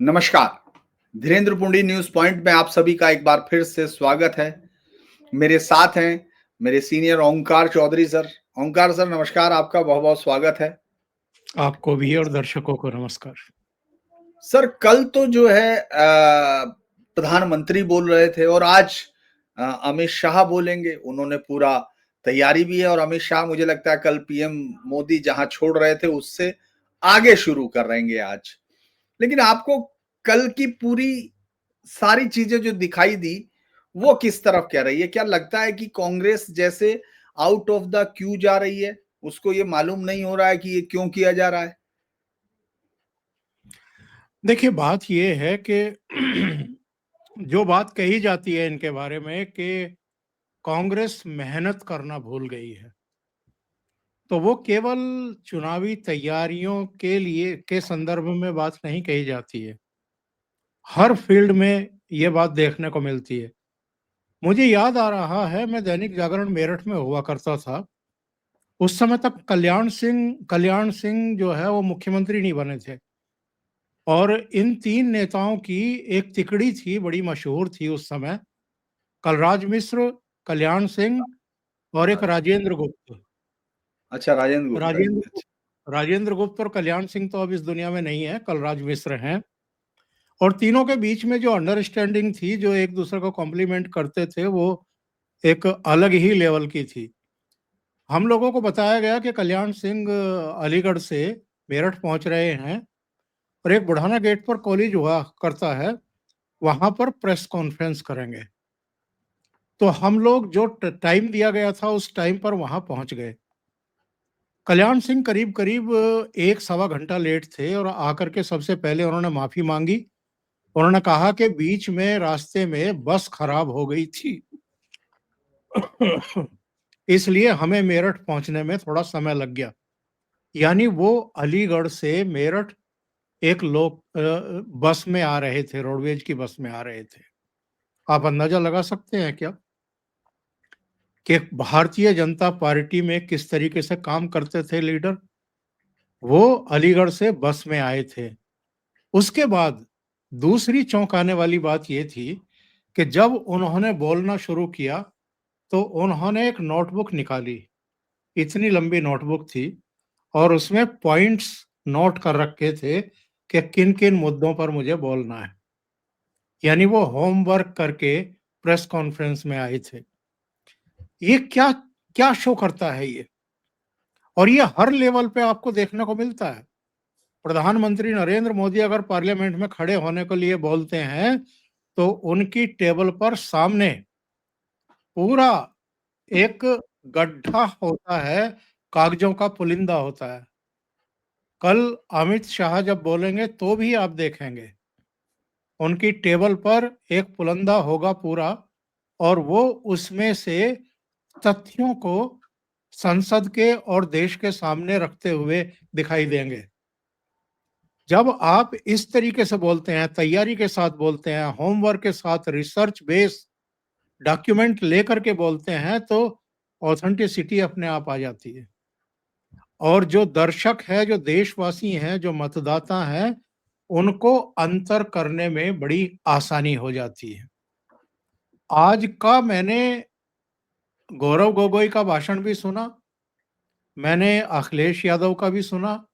नमस्कार। Dhirendra पुंडी news point में आप सभी का एक बार फिर से स्वागत है। मेरे साथ हैं मेरे सीनियर ओंकार चौधरी सर। ओंकार सर नमस्कार, आपका बहुत बहुत स्वागत है। आपको भी और दर्शकों को नमस्कार। सर कल तो जो है प्रधानमंत्री बोल रहे थे और आज अमित शाह बोलेंगे। उन्होंने पूरा तैयारी भी है और अमित शाह मुझे लगता है कल पीएम मोदी जहां छोड़ रहे थे उससे आगे शुरू कर रहेंगे आज। लेकिन आपको कल की पूरी सारी चीजें जो दिखाई दी वो किस तरफ कह रही है? क्या लगता है कि कांग्रेस जैसे आउट ऑफ द क्यू जा रही है, उसको ये मालूम नहीं हो रहा है कि ये क्यों किया जा रहा है? देखिए, बात ये है कि जो बात कही जाती है इनके बारे में कि कांग्रेस मेहनत करना भूल गई है, तो वो केवल चुनावी तैयारियों के संदर्भ में बात नहीं कही जाती है। हर फील्ड में ये बात देखने को मिलती है। मुझे याद आ रहा है, मैं दैनिक जागरण मेरठ में हुआ करता था। उस समय तक कल्याण सिंह जो है वो मुख्यमंत्री नहीं बने थे। और इन तीन नेताओं की एक तिकड़ी थी, बड़ी मशहूर थी उस समय। कलराज मिश्र, कल्याण सिंह और एक राजेंद्र गुप्त। अच्छा, राजेंद्र गुप्ता जी। राजेंद्र अच्छा। राजेंद्र गुप्त और कल्याण सिंह तो अब इस दुनिया में नहीं है, कलराज मिश्र हैं। और तीनों के बीच में जो अंडरस्टैंडिंग थी, जो एक दूसरे को कॉम्प्लीमेंट करते थे, वो एक अलग ही लेवल की थी। हम लोगों को बताया गया कि कल्याण सिंह अलीगढ़ से मेरठ पहुंच रहे हैं और एक बुढ़ाना गेट पर कॉलेज हुआ करता है, वहां पर प्रेस कॉन्फ्रेंस करेंगे। तो हम लोग जो टाइम दिया गया था उस टाइम पर वहां पहुंच गए। कल्याण सिंह करीब करीब एक सवा घंटा लेट थे और आकर के सबसे पहले उन्होंने माफी मांगी। उन्होंने कहा कि बीच में रास्ते में बस खराब हो गई थी इसलिए हमें मेरठ पहुंचने में थोड़ा समय लग गया। यानी वो अलीगढ़ से मेरठ एक लोग बस में आ रहे थे, रोडवेज की बस में आ रहे थे। आप अंदाजा लगा सकते हैं क्या कि भारतीय जनता पार्टी में किस तरीके से काम करते थे लीडर? वो अलीगढ़ से बस में आए थे। उसके बाद दूसरी चौंकाने वाली बात ये थी कि जब उन्होंने बोलना शुरू किया तो उन्होंने एक नोटबुक निकाली। इतनी लंबी नोटबुक थी और उसमें पॉइंट्स नोट कर रखे थे कि किन किन मुद्दों पर मुझे बोलना है। यानी वो होमवर्क करके प्रेस कॉन्फ्रेंस में आए थे। ये क्या क्या शो करता है ये? और ये हर लेवल पे आपको देखने को मिलता है। प्रधानमंत्री नरेंद्र मोदी अगर पार्लियामेंट में खड़े होने के लिए बोलते हैं तो उनकी टेबल पर सामने पूरा एक गड्ढा होता है, कागजों का पुलिंदा होता है। कल अमित शाह जब बोलेंगे तो भी आप देखेंगे उनकी टेबल पर एक पुलंदा होगा पूरा, और वो उसमें से तथ्यों को संसद के और देश के सामने रखते हुए दिखाई देंगे। जब आप इस तरीके से बोलते हैं, तैयारी के साथ बोलते हैं, होमवर्क के साथ, रिसर्च बेस डॉक्यूमेंट लेकर के बोलते हैं, तो ऑथेंटिसिटी अपने आप आ जाती है। और जो दर्शक है, जो देशवासी हैं, जो मतदाता हैं, उनको अंतर करने में बड़ी आसानी हो जाती है। आज का मैंने गौरव गोगोई का भाषण भी सुना, मैंने अखिलेश यादव का भी सुना,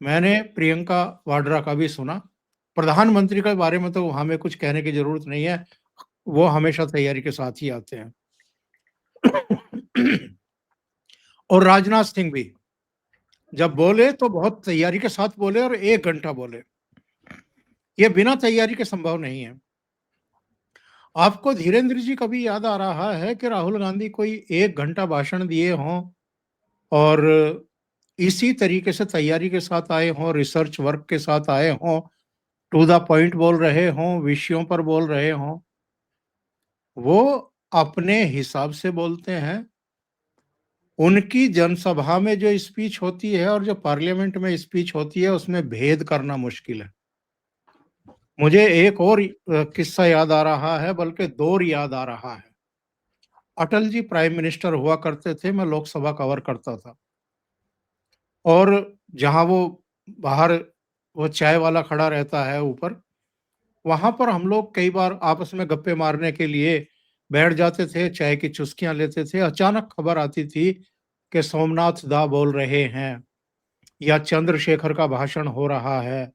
मैंने प्रियंका वाड्रा का भी सुना। प्रधानमंत्री के बारे में तो हमें कुछ कहने की जरूरत नहीं है, वो हमेशा तैयारी के साथ ही आते हैं। और राजनाथ सिंह भी जब बोले तो बहुत तैयारी के साथ बोले और 1 घंटा बोले। ये बिना तैयारी के संभव नहीं है। आपको धीरेन्द्र जी कभी याद आ रहा है कि राहुल गांधी कोई 1 घंटा भाषण दिए हों और इसी तरीके से तैयारी के साथ आए हों, रिसर्च वर्क के साथ आए हों, टू द पॉइंट बोल रहे हों, विषयों पर बोल रहे हों? वो अपने हिसाब से बोलते हैं। उनकी जनसभा में जो स्पीच होती है और जो पार्लियामेंट में स्पीच होती है, उसमें भेद करना मुश्किल है। मुझे एक और किस्सा याद आ रहा है, बल्कि दौर याद आ रहा है। अटल जी प्राइम मिनिस्टर हुआ करते थे, मैं लोकसभा कवर करता था और जहां वो बाहर वो चाय वाला खड़ा रहता है ऊपर, वहां पर हम लोग कई बार आपस में गप्पे मारने के लिए बैठ जाते थे, चाय की चुस्कियां लेते थे। अचानक खबर आती थी कि सोमनाथ दा बोल रहे हैं, या चंद्रशेखर का भाषण हो रहा है,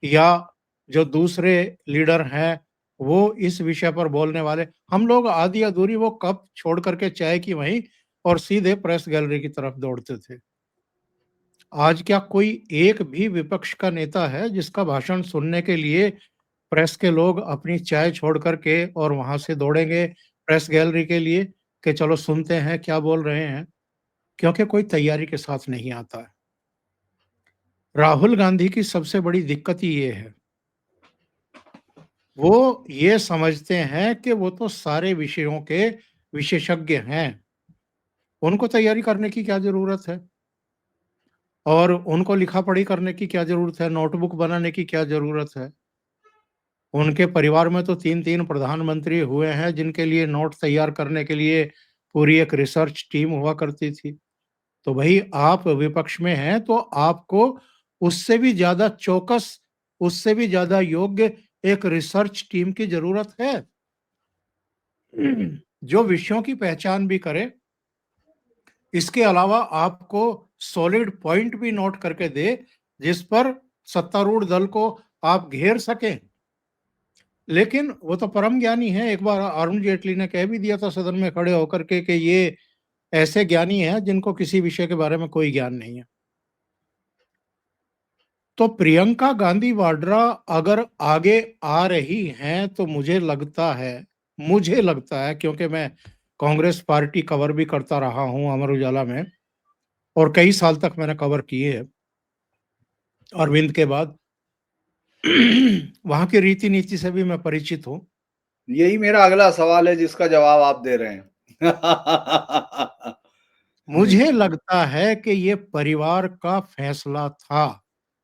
या जो दूसरे लीडर हैं वो इस विषय पर बोलने वाले। हम लोग आधी अधूरी वो कप छोड़ करके चाय की वहीं और सीधे प्रेस गैलरी की तरफ दौड़ते थे। आज क्या कोई एक भी विपक्ष का नेता है जिसका भाषण सुनने के लिए प्रेस के लोग अपनी चाय छोड़ करके और वहां से दौड़ेंगे प्रेस गैलरी के लिए कि चलो सुनते हैं क्या बोल रहे हैं? क्योंकि कोई तैयारी के साथ नहीं आता है। राहुल गांधी की सबसे बड़ी दिक्कत ही ये है, वो ये समझते हैं कि वो तो सारे विषयों के विशेषज्ञ हैं, उनको तैयारी करने की क्या जरूरत है, और उनको लिखा पढ़ी करने की क्या जरूरत है, नोटबुक बनाने की क्या जरूरत है। उनके परिवार में तो 3-3 प्रधानमंत्री हुए हैं जिनके लिए नोट तैयार करने के लिए पूरी एक रिसर्च टीम हुआ करती थी। तो भई आप विपक्ष में हैं तो आपको उससे भी ज़्यादा चौकस, उससे भी ज़्यादा योग्य एक रिसर्च टीम की ज़रूरत है, जो विषयों की पहचान भी करे, इसके अलावा आपको सॉलिड पॉइंट भी नोट करके दे, जिस पर सत्तारूढ़ दल को आप घेर सकें। लेकिन वो तो परम ज्ञानी है। एक बार अरुण जेटली ने कह भी दिया था सदन में खड़े होकर के कि ये ऐसे ज्ञानी हैं जिनको किसी विषय के बारे में कोई ज्ञान नहीं है। तो प्रियंका गांधी वाड्रा अगर आगे आ रही हैं तो मुझे लगता है क्योंकि मैं कांग्रेस पार्टी कवर भी करता रहा हूं अमर उजाला में, और कई साल तक मैंने कवर किए है अरविंद के बाद। वहां की रीति नीति से भी मैं परिचित हूं। यही मेरा अगला सवाल है जिसका जवाब आप दे रहे हैं। नहीं, मुझे लगता है कि ये परिवार का फैसला था।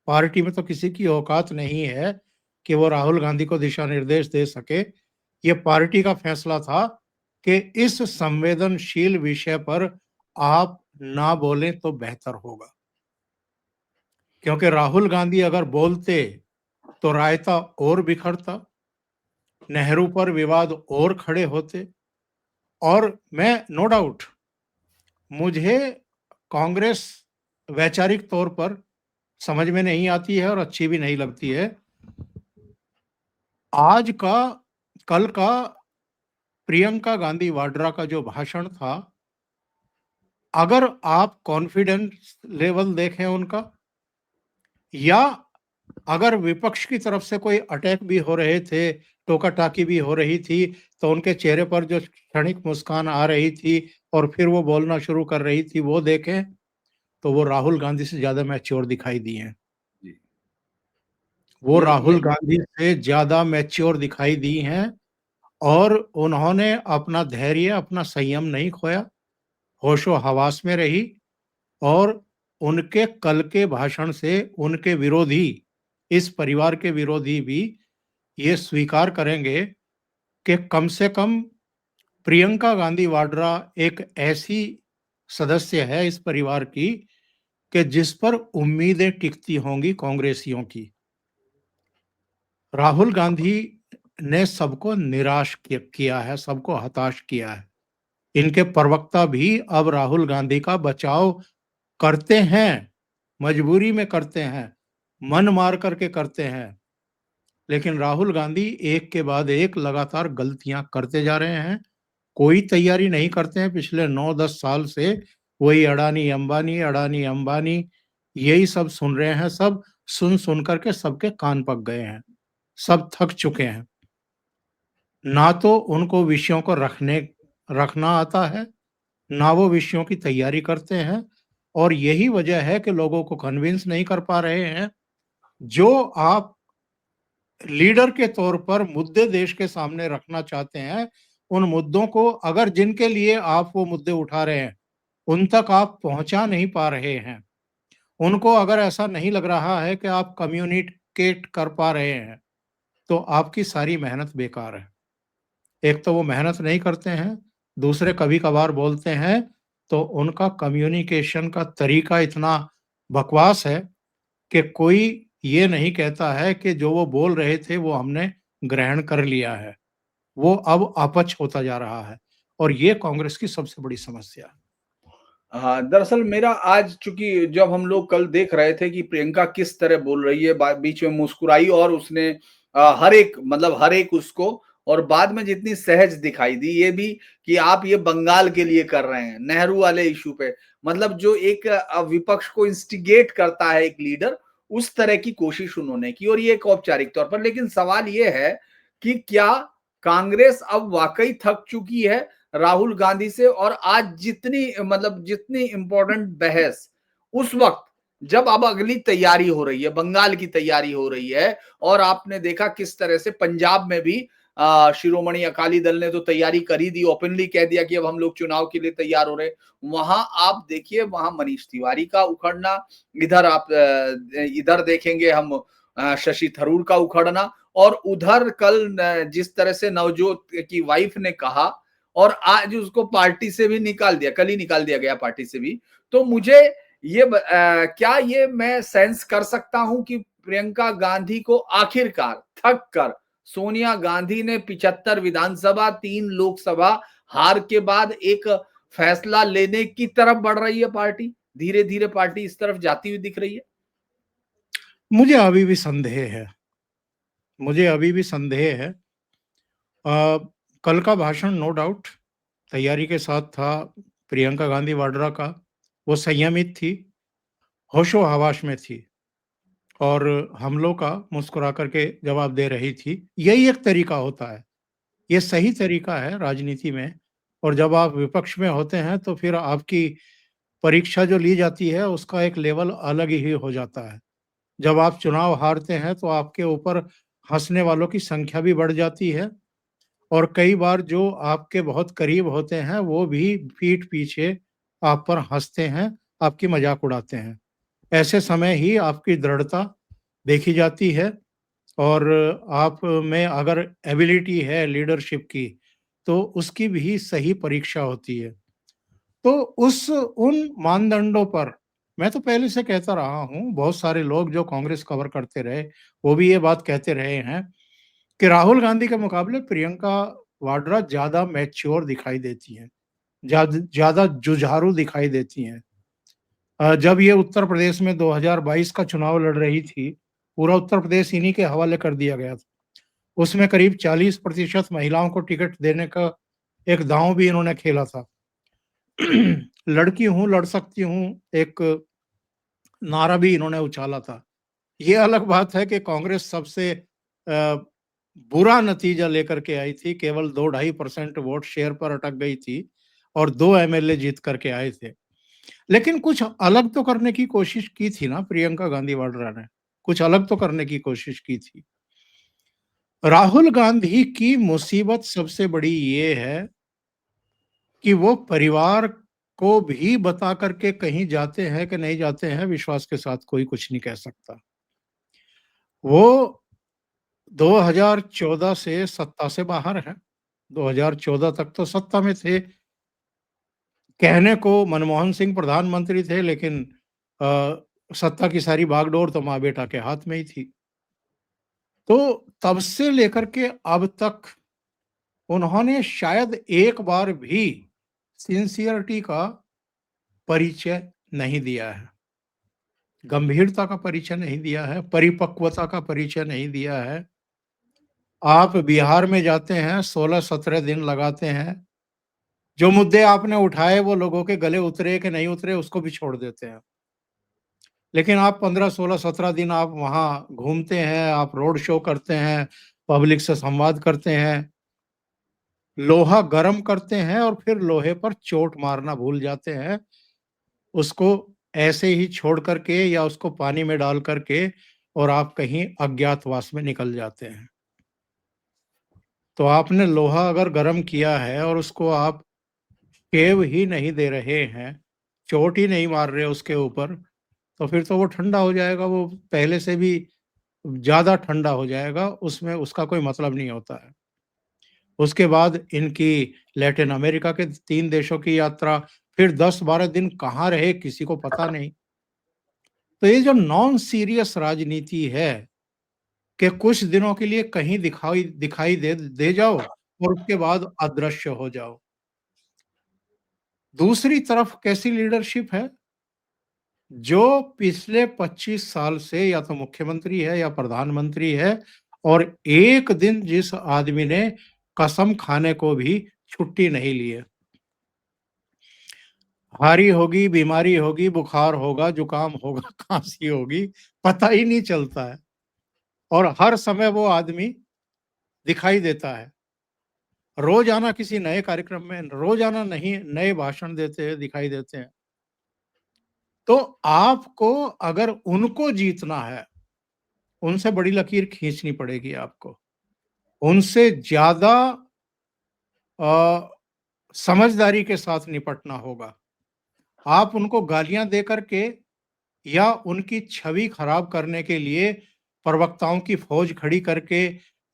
पार्टी में तो किसी की औकात नहीं है कि वो राहुल गांधी को दिशा निर्देश दे सके। ये पार्टी का फैसला था कि इस संवेदनशील विषय पर आप ना बोलें तो बेहतर होगा, क्योंकि राहुल गांधी अगर बोलते तो रायता और बिखरता, नेहरू पर विवाद और खड़े होते। और मैं नो डाउट, मुझे कांग्रेस वैचारिक तौर पर समझ में नहीं आती है और अच्छी भी नहीं लगती है। आज का, कल का प्रियंका गांधी वाड्रा का जो भाषण था, अगर आप कॉन्फिडेंस लेवल देखें उनका, या अगर विपक्ष की तरफ से कोई अटैक भी हो रहे थे, टोका टाकी भी हो रही थी, तो उनके चेहरे पर जो क्षणिक मुस्कान आ रही थी और फिर वो बोलना शुरू कर रही थी, वो देखें तो वो राहुल गांधी से ज्यादा मैच्योर दिखाई दिए हैं। जी, वो ये राहुल गांधी से ज्यादा मैच्योर दिखाई दी हैं, और उन्होंने अपना धैर्य, अपना संयम नहीं खोया, होशो हवास में रही। और उनके कल के भाषण से उनके विरोधी, इस परिवार के विरोधी भी ये स्वीकार करेंगे कि कम से कम प्रियंका गांधी वाड्रा एक ऐसी सदस्य है इस परिवार की कि जिस पर उम्मीदें टिकती होंगी कांग्रेसियों की। राहुल गांधी ने सबको निराश किया है, सबको हताश किया है। इनके प्रवक्ता भी अब राहुल गांधी का बचाव करते हैं, मजबूरी में करते हैं, मन मार करके करते हैं। लेकिन राहुल गांधी एक के बाद एक लगातार गलतियां करते जा रहे हैं, कोई तैयारी नहीं करते हैं। पिछले 9-10 साल से वही अडानी अंबानी यही सब सुन रहे हैं। सब सुन सुन करके सबके कान पक गए हैं, सब थक चुके हैं। ना तो उनको विषयों को रखना आता है, ना वो विषयों की तैयारी करते हैं, और यही वजह है कि लोगों को कन्विंस नहीं कर पा रहे हैं। जो आप लीडर के तौर पर मुद्दे देश के सामने रखना चाहते हैं, उन मुद्दों को, अगर जिनके लिए आप वो मुद्दे उठा रहे हैं, उन तक आप पहुंचा नहीं पा रहे हैं, उनको अगर ऐसा नहीं लग रहा है कि आप कम्युनिकेट कर पा रहे हैं, तो आपकी सारी मेहनत बेकार है। एक तो वो मेहनत नहीं करते हैं, दूसरे कभी-कभार बोलते हैं, तो उनका कम्युनिकेशन का तरीका इतना बकवास है कि कोई ये नहीं कहता है कि जो वो बोल रहे थे वो हमने ग्रहण कर लिया है। वो अब अपच होता जा रहा है और ये कांग्रेस की सबसे बड़ी समस्या है। हाँ, दरअसल मेरा आज चूँकि जब हम लोग कल देख रहे थे कि प्रियंका किस तरह बोल रही है, बा बीच में मुस्कुराई और उसने हर एक उसको और बाद में जितनी सहज दिखाई दी, ये भी कि आप ये बंगाल के लिए कर रहे हैं, नेहरू वाले इश्यू पे। मतलब जो एक विपक्ष को इंस्टिगेट करता है एक लीडर, उस तरह की कोशिश उन्होंने की और ये एक औपचारिक तौर पर। लेकिन सवाल ये है कि क्या कांग्रेस अब वाक़ई थक चुकी है राहुल गांधी से और आज जितनी इंपॉर्टेंट बहस उस वक्त जब अब अगली तैयारी हो रही है, बंगाल की तैयारी हो रही है और आपने देखा किस तरह से पंजाब में भी शिरोमणि अकाली दल ने तो तैयारी कर ही दी, ओपनली कह दिया कि अब हम लोग चुनाव के लिए तैयार हो रहे। वहां आप देखिए, वहां मनीष तिवारी का उखड़ना, इधर देखेंगे हम शशि थरूर का उखड़ना और उधर कल जिस तरह से नवजोत की वाइफ ने कहा और आज उसको पार्टी से भी निकाल दिया, कल ही निकाल दिया गया पार्टी से भी। तो मुझे क्या ये मैं सेंस कर सकता हूं कि प्रियंका गांधी को आखिरकार थक कर सोनिया गांधी ने 75 विधानसभा 3 लोकसभा हार के बाद एक फैसला लेने की तरफ बढ़ रही है पार्टी, धीरे धीरे पार्टी इस तरफ जाती हुई दिख रही है। मुझे अभी भी संदेह है। मुझे अभी भी संदेह है। कल का भाषण नो डाउट तैयारी के साथ था प्रियंका गांधी वाड्रा का। वो संयमित थी, होशो हवास में थी और हमलों का मुस्कुरा करके जवाब दे रही थी। यही एक तरीका होता है, ये सही तरीका है राजनीति में। और जब आप विपक्ष में होते हैं तो फिर आपकी परीक्षा जो ली जाती है उसका एक लेवल अलग ही हो जाता है। जब आप चुनाव हारते हैं तो आपके ऊपर हंसने वालों की संख्या भी बढ़ जाती है और कई बार जो आपके बहुत करीब होते हैं वो भी पीठ पीछे आप पर हंसते हैं, आपकी मजाक उड़ाते हैं। ऐसे समय ही आपकी दृढ़ता देखी जाती है और आप में अगर एबिलिटी है लीडरशिप की तो उसकी भी सही परीक्षा होती है। तो उस उन मानदंडों पर मैं तो पहले से कहता रहा हूँ, बहुत सारे लोग जो कांग्रेस कवर करते रहे वो भी ये बात कहते रहे हैं कि राहुल गांधी के मुकाबले प्रियंका वाड्रा ज्यादा मैच्योर दिखाई देती हैं, ज्यादा जुझारू दिखाई देती हैं। जब ये उत्तर प्रदेश में 2022 का चुनाव लड़ रही थी, पूरा उत्तर प्रदेश इन्हीं के हवाले कर दिया गया था। उसमें करीब 40% महिलाओं को टिकट देने का एक दांव भी इन्होंने खेला था। लड़की हूं, लड़ सकती हूं, एक नारा भी इन्होंने उछाला था। ये अलग बात है कि कांग्रेस सबसे बुरा नतीजा लेकर के आई थी, केवल 2-2.5% वोट शेयर पर अटक गई थी और 2 एमएलए जीत करके आए थे। लेकिन कुछ अलग तो करने की कोशिश की थी ना प्रियंका गांधी वाड्रा ने, कुछ अलग तो करने की कोशिश की थी। राहुल गांधी की मुसीबत सबसे बड़ी ये है कि वो परिवार को भी बता करके कहीं जाते हैं कि नहीं जाते हैं, विश्वास के साथ कोई कुछ नहीं कह सकता। वो 2014 से सत्ता से बाहर हैं। 2014 तक तो सत्ता में थे। कहने को मनमोहन सिंह प्रधानमंत्री थे लेकिन सत्ता की सारी बागडोर तो माँ बेटा के हाथ में ही थी। तो तब से लेकर के अब तक उन्होंने शायद एक बार भी सिंसियरिटी का परिचय नहीं दिया है, गंभीरता का परिचय नहीं दिया है, परिपक्वता का परिचय नहीं दिया है। आप बिहार में जाते हैं, 16-17 दिन लगाते हैं, जो मुद्दे आपने उठाए वो लोगों के गले उतरे कि नहीं उतरे उसको भी छोड़ देते हैं। लेकिन आप 15, 16, 17 दिन आप वहाँ घूमते हैं, आप रोड शो करते हैं, पब्लिक से संवाद करते हैं, लोहा गर्म करते हैं और फिर लोहे पर चोट मारना भूल जाते हैं। उसको ऐसे ही छोड़ करके या उसको पानी में डाल करके और आप कहीं अज्ञातवास में निकल जाते हैं। तो आपने लोहा अगर गर्म किया है और उसको आप टेव ही नहीं दे रहे हैं, चोट ही नहीं मार रहे उसके ऊपर, तो फिर तो वो ठंडा हो जाएगा, वो पहले से भी ज़्यादा ठंडा हो जाएगा, उसमें उसका कोई मतलब नहीं होता है। उसके बाद इनकी लैटिन अमेरिका के 3 देशों की यात्रा, फिर 10-12 दिन कहाँ रहे किसी को पता नहीं। तो ये जो नॉन सीरियस राजनीति है कि कुछ दिनों के लिए कहीं दिखाई दिखाई दे जाओ और उसके बाद अदृश्य हो जाओ। दूसरी तरफ कैसी लीडरशिप है, जो पिछले 25 साल से या तो मुख्यमंत्री है या प्रधानमंत्री है और एक दिन जिस आदमी ने कसम खाने को भी छुट्टी नहीं ली है। हारी होगी, बीमारी होगी, बुखार होगा, जुकाम होगा, खांसी होगी, पता ही नहीं चलता है और हर समय वो आदमी दिखाई देता है। रोजाना किसी नए कार्यक्रम में, रोजाना नहीं नए भाषण देते हैं, दिखाई देते हैं। तो आपको अगर उनको जीतना है, उनसे बड़ी लकीर खींचनी पड़ेगी आपको। उनसे ज़्यादा अ, समझदारी के साथ निपटना होगा। आप उनको गालियाँ दे कर के या उनकी छवि खराब करने के लिए प्रवक्ताओं की फौज खड़ी करके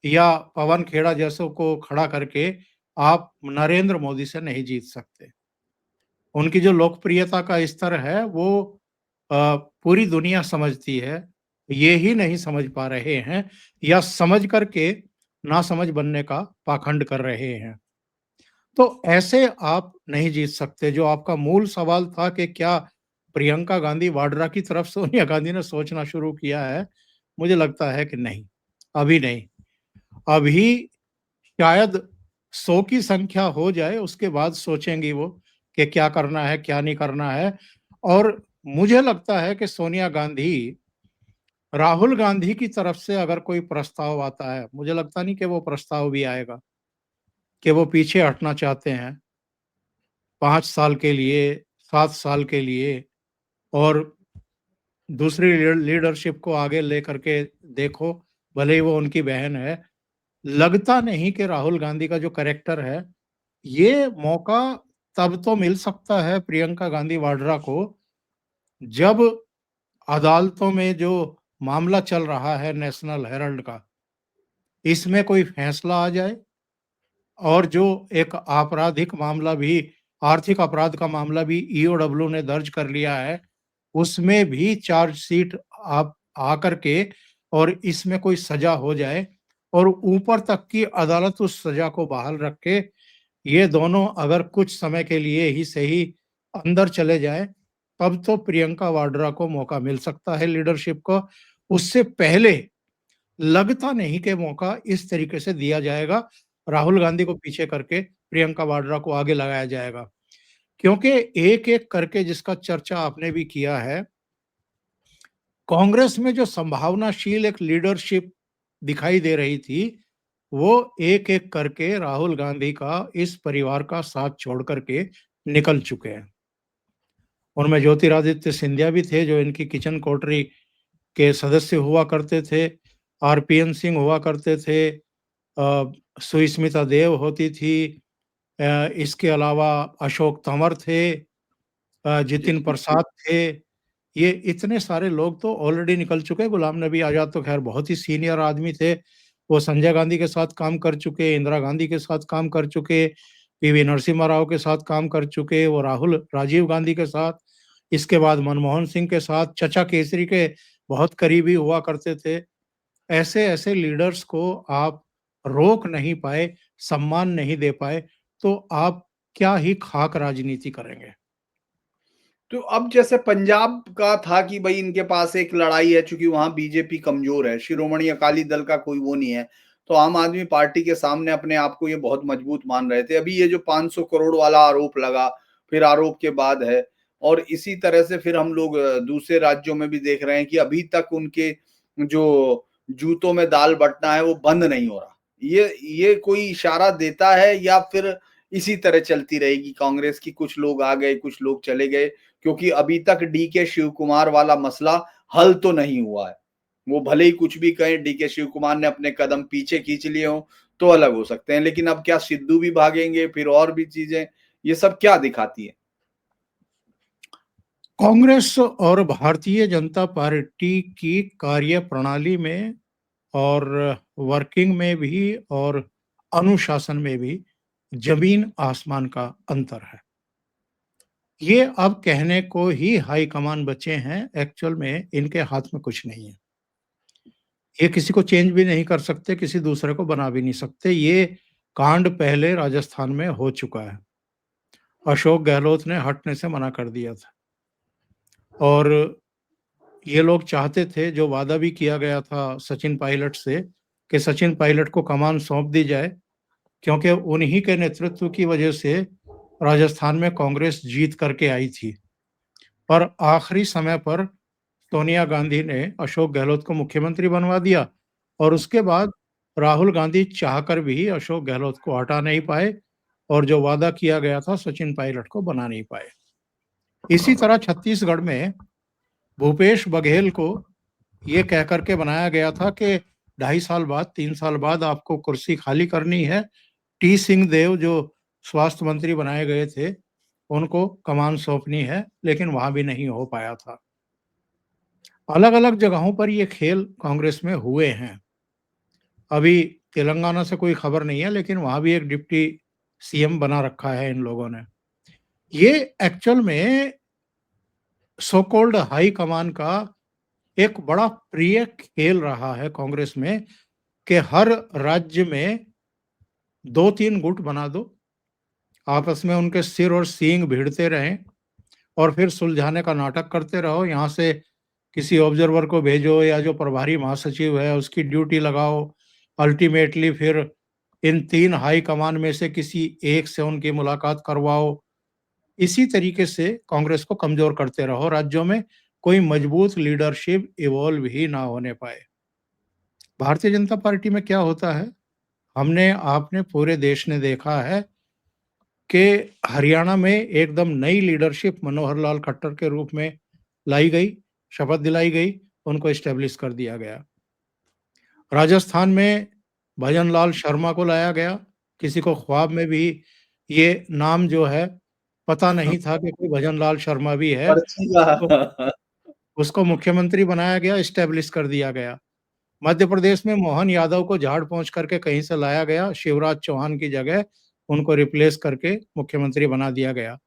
या पवन खेड़ा जैसों को खड़ा करके आप नरेंद्र मोदी से नहीं जीत सकते। उनकी जो लोकप्रियता का स्तर है वो पूरी दुनिया समझती है। ये ही नहीं समझ पा रहे हैं या समझ करके नासमझ बनने का पाखंड कर रहे हैं। तो ऐसे आप नहीं जीत सकते। जो आपका मूल सवाल था कि क्या प्रियंका गांधी वाड्रा की तरफ सोनिया गांधी ने सोचना शुरू किया है? मुझे लगता है कि नहीं, अभी नहीं। अभी शायद 100 की संख्या हो जाए, उसके बाद सोचेंगी वो कि क्या करना है, क्या नहीं करना है। और मुझे लगता है कि सोनिया गांधी, राहुल गांधी की तरफ से अगर कोई प्रस्ताव आता है, मुझे लगता नहीं कि वो प्रस्ताव भी आएगा कि वो पीछे हटना चाहते हैं 5 साल के लिए, 7 साल के लिए और दूसरी लीडरशिप को आगे लेकर के देखो, भले ही वो उनकी बहन है। लगता नहीं कि राहुल गांधी का जो कैरेक्टर है, ये मौका तब तो मिल सकता है प्रियंका गांधी वाड्रा को, जब अदालतों में जो मामला चल रहा है नेशनल हेराल्ड का, इसमें कोई फैसला आ जाए और जो एक आपराधिक मामला भी, आर्थिक अपराध का मामला भी ईओडब्ल्यू ने दर्ज कर लिया है, उसमें भी चार्जशीट आप आकर के और इसमें कोई सजा हो जाए और ऊपर तक की अदालत उस सजा को बहाल रख के ये दोनों अगर कुछ समय के लिए ही सही अंदर चले जाएं, तब तो प्रियंका वाड्रा को मौका मिल सकता है लीडरशिप को। उससे पहले लगता नहीं कि मौका इस तरीके से दिया जाएगा, राहुल गांधी को पीछे करके प्रियंका वाड्रा को आगे लगाया जाएगा। क्योंकि एक-एक करके जिसका चर्चा आपने भी किया है, कांग्रेस में जो संभावनाशील एक लीडरशिप दिखाई दे रही थी, वो एक-एक करके राहुल गांधी का इस परिवार का साथ छोड़ कर के निकल चुके हैं। उनमें ज्योतिरादित्य सिंधिया भी थे, जो इनकी किचन कोठरी के सदस्य हुआ करते थे, आरपीएन सिंह हुआ करते थे, सुस्मिता देव होती थी, इसके अलावा अशोक तंवर थे, जितिन प्रसाद थे। ये इतने सारे लोग तो ऑलरेडी निकल चुके। गुलाम नबी आज़ाद तो खैर बहुत ही सीनियर आदमी थे। वो संजय गांधी के साथ काम कर चुके, इंदिरा गांधी के साथ काम कर चुके, पीवी नरसिम्हा राव के साथ काम कर चुके, वो राजीव गांधी के साथ, इसके बाद मनमोहन सिंह के साथ, चचा केसरी के बहुत करीबी हुआ करते थे। ऐसे-ऐसे लीडर्स को आप रोक नहीं पाए, सम्मान नहीं दे पाए, तो आप क्या ही खाक राजनीति करेंगे। तो अब जैसे पंजाब का था कि भाई इनके पास एक लड़ाई है, चूंकि वहां बीजेपी कमजोर है, शिरोमणि अकाली दल का कोई वो नहीं है, तो आम आदमी पार्टी के सामने अपने आप को ये बहुत मजबूत मान रहे थे। अभी ये जो 500 करोड़ वाला आरोप लगा, फिर आरोप के बाद है, और इसी तरह से फिर हम लोग दूसरे राज्यों में भी देख रहे हैं कि अभी तक उनके जो जूतों में दाल बटना है वो बंद नहीं हो रहा। ये कोई इशारा देता है या फिर इसी तरह चलती रहेगी कांग्रेस की, कुछ लोग आ गए, कुछ लोग चले गए, क्योंकि अभी तक डीके शिव कुमार वाला मसला हल तो नहीं हुआ है। वो भले ही कुछ भी कहें, डीके शिव कुमार ने अपने कदम पीछे खींच लिए हों तो अलग हो सकते हैं, लेकिन अब क्या सिद्धू भी भागेंगे, फिर और भी चीजें, ये सब क्या दिखाती है? कांग्रेस और भारतीय जनता पार्टी की कार्यप्रणाली में और वर्किंग में भी और अनुशासन में भी जमीन आसमान का अंतर है। ये अब कहने को ही हाई कमान बचे हैं, एक्चुअल में इनके हाथ में कुछ नहीं है। ये किसी को चेंज भी नहीं कर सकते, किसी दूसरे को बना भी नहीं सकते। ये कांड पहले राजस्थान में हो चुका है। अशोक गहलोत ने हटने से मना कर दिया था और ये लोग चाहते थे, जो वादा भी किया गया था सचिन पायलट से, कि सचिन पायलट को कमान सौंप दी जाए, क्योंकि उन्हीं के नेतृत्व की वजह से राजस्थान में कांग्रेस जीत करके आई थी। पर आखिरी समय पर सोनिया गांधी ने अशोक गहलोत को मुख्यमंत्री बनवा दिया और उसके बाद राहुल गांधी चाहकर भी अशोक गहलोत को हटा नहीं पाए और जो वादा किया गया था सचिन पायलट को बना नहीं पाए। इसी तरह छत्तीसगढ़ में भूपेश बघेल को ये कह करके बनाया गया था कि 2.5 साल बाद, 3 साल बाद आपको कुर्सी खाली करनी है। टी सिंहदेव जो स्वास्थ्य मंत्री बनाए गए थे, उनको कमान सौंपनी है, लेकिन वहां भी नहीं हो पाया था। अलग-अलग जगहों पर ये खेल कांग्रेस में हुए हैं। अभी तेलंगाना से कोई खबर नहीं है, लेकिन वहां भी एक डिप्टी सीएम बना रखा है इन लोगों ने। ये एक्चुअल में सो कॉल्ड हाई कमान का एक बड़ा प्रिय खेल रहा है कांग्रेस में कि हर राज्य में 2-3 गुट बना दो, आपस में उनके सिर और सींग भिड़ते रहें और फिर सुलझाने का नाटक करते रहो। यहाँ से किसी ऑब्जर्वर को भेजो या जो प्रभारी महासचिव है उसकी ड्यूटी लगाओ। अल्टीमेटली फिर इन 3 हाई कमान में से किसी एक से उनकी मुलाकात करवाओ। इसी तरीके से कांग्रेस को कमजोर करते रहो, राज्यों में कोई मजबूत लीडरशिप इवॉल्व ही ना होने पाए। भारतीय जनता पार्टी में क्या होता है, हमने आपने पूरे देश ने देखा है कि हरियाणा में एकदम नई लीडरशिप मनोहर लाल खट्टर के रूप में लाई गई, शपथ दिलाई गई, उनको एस्टेब्लिश कर दिया गया। राजस्थान में भजन लाल शर्मा को लाया गया, किसी को ख्वाब में भी ये नाम जो है पता नहीं था कि कोई भजन लाल शर्मा भी है। पर्ची उसको का उसको मुख्यमंत्री बनाया गया, एस्टेब्लिश कर दिया गया। मध्य प्रदेश में मोहन यादव को झाड़ पोंछ करके कहीं से लाया गया, शिवराज चौहान की जगह उनको रिप्लेस करके मुख्यमंत्री बना दिया गया।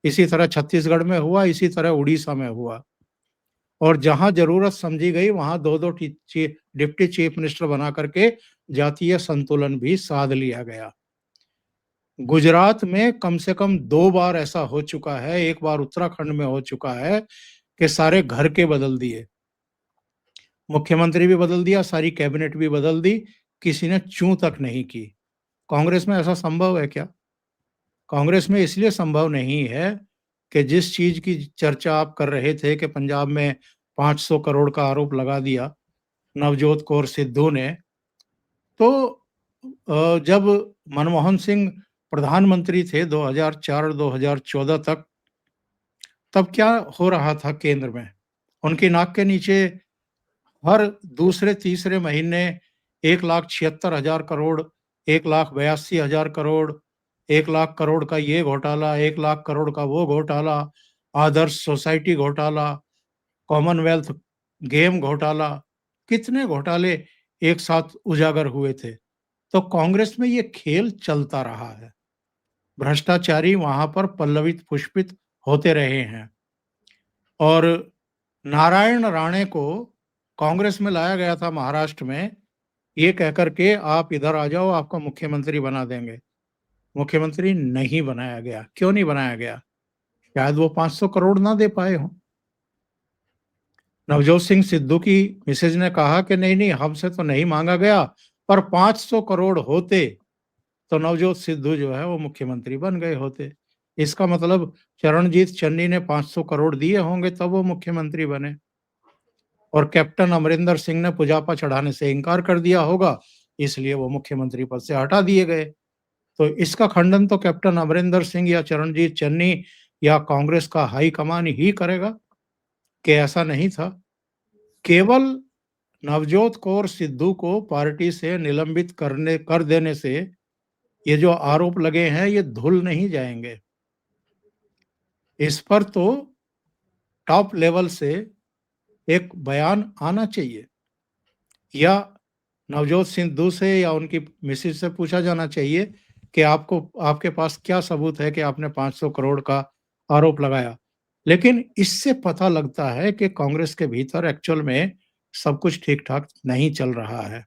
इसी तरह छत्तीसगढ़ में हुआ, इसी तरह उड़ीसा में हुआ और जहां जरूरत समझी गई वहां 2-2 डिप्टी चीफ मिनिस्टर बना करके जातीय संतुलन भी साध लिया गया। गुजरात में कम से कम 2 बार ऐसा हो चुका है, एक बार उत्तराखंड में हो चुका है कि सारे घर के बदल दिए, मुख्यमंत्री भी बदल दिया, सारी कैबिनेट भी बदल दी, किसी ने चूं तक नहीं की। कांग्रेस में ऐसा संभव है क्या? कांग्रेस में इसलिए संभव नहीं है कि जिस चीज की चर्चा आप कर रहे थे कि पंजाब में 500 करोड़ का आरोप लगा दिया नवजोत कौर सिद्धू ने, तो जब मनमोहन सिंह प्रधानमंत्री थे 2004-2014 तक, तब क्या हो रहा था केंद्र में? उनकी नाक के नीचे हर दूसरे तीसरे महीने 1,76,000 करोड़, 1,82,000 करोड़, 1,00,000 करोड़ का ये घोटाला, 1,00,000 करोड़ का वो घोटाला, आदर्श सोसाइटी घोटाला, कॉमनवेल्थ गेम घोटाला, कितने घोटाले एक साथ उजागर हुए थे। तो कांग्रेस में ये खेल चलता रहा है, भ्रष्टाचारी वहां पर पल्लवित पुष्पित होते रहे हैं और नारायण राणे को कांग्रेस में लाया गया था महाराष्ट्र में, ये कहकर के आप इधर आ जाओ, आपको मुख्यमंत्री बना देंगे। मुख्यमंत्री नहीं बनाया गया। क्यों नहीं बनाया गया? शायद वो 500 करोड़ ना दे पाए हों। नवजोत सिंह सिद्धू की मिसेज ने कहा कि नहीं नहीं, हमसे तो नहीं मांगा गया, पर 500 करोड़ होते तो नवजोत सिद्धू जो है वो मुख्यमंत्री बन गए होते। इसका मतलब चरणजीत चन्नी ने 500 करोड़ दिए होंगे तब वो मुख्यमंत्री बने और कैप्टन अमरिंदर सिंह ने पुजापा चढ़ाने से इनकार कर दिया होगा, इसलिए वो मुख्यमंत्री पद से हटा दिए गए। तो इसका खंडन तो कैप्टन अमरिंदर सिंह या चरणजीत चन्नी या कांग्रेस का हाई कमान ही करेगा कि ऐसा नहीं था। केवल नवजोत कौर सिद्धू को पार्टी से निलंबित कर देने से ये जो आरोप लगे हैं ये धुल नहीं जाएंगे। इस पर तो टॉप लेवल से एक बयान आना चाहिए या नवजोत सिद्धू से या उनकी मिसेज से पूछा जाना चाहिए कि आपको, आपके पास क्या सबूत है कि आपने 500 करोड़ का आरोप लगाया। लेकिन इससे पता लगता है कि कांग्रेस के भीतर एक्चुअल में सब कुछ ठीक-ठाक नहीं चल रहा है।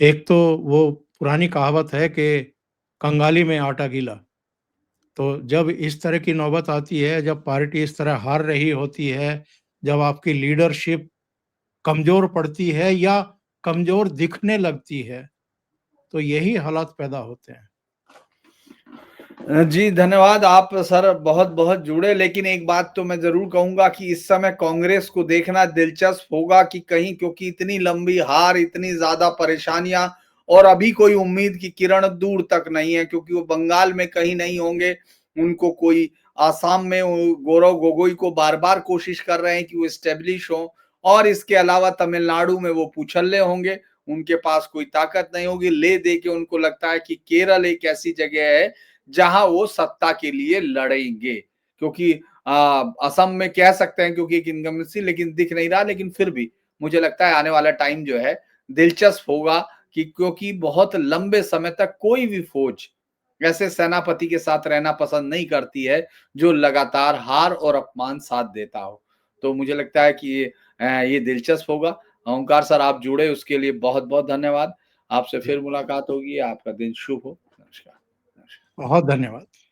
एक तो वो पुरानी कहावत है कि कंगाली में आटा गीला। तो जब इस तरह की नौबत आती है, जब पार्टी इस तरह हार रही होती है, जब आपकी लीडरशिप कमज़ोर पड़ती है या कमज़ोर दिखने लगती है, तो यही हालात पैदा होते हैं। जी, धन्यवाद। आप सर बहुत-बहुत जुड़े, लेकिन एक बात तो मैं ज़रूर कहूँगा कि इस समय कांग्रेस को देखना दिलचस्प होगा कि कहीं, क्योंकि इतनी लंबी हार, इतनी ज़्यादा परेशानियाँ और अभी कोई उम्मीद की किरण दूर तक नहीं है, क्योंकि वो बंगाल में कहीं नहीं होंगे। उनको कोई आसाम में गौरव गोगोई को बार-बार कोशिश कर रहे हैं कि वो एस्टेब्लिश हों, और इसके अलावा तमिलनाडु में वो पूछल्ले होंगे, उनके पास कोई ताकत नहीं होगी। ले-दे के उनको लगता है कि केरल एक ऐसी जगह है जहां वो सत्ता के लिए लड़ेंगे, क्योंकि असम में कह सकते हैं क्योंकि एक इनकम्बेंसी लेकिन दिख नहीं रहा, लेकिन फिर भी मुझे लगता है आने वाला टाइम जो है दिलचस्प होगा, कि क्योंकि बहुत लंबे समय तक कोई भी फौज ऐसे सेनापति के साथ रहना पसंद नहीं करती है जो लगातार हार और अपमान साथ देता हो। तो मुझे लगता है कि ये दिलचस्प होगा। ओंकार सर, आप जुड़े उसके लिए बहुत बहुत धन्यवाद। आपसे जी, फिर मुलाकात होगी। आपका दिन शुभ हो। नमस्कार। नमस्कार। बहुत धन्यवाद।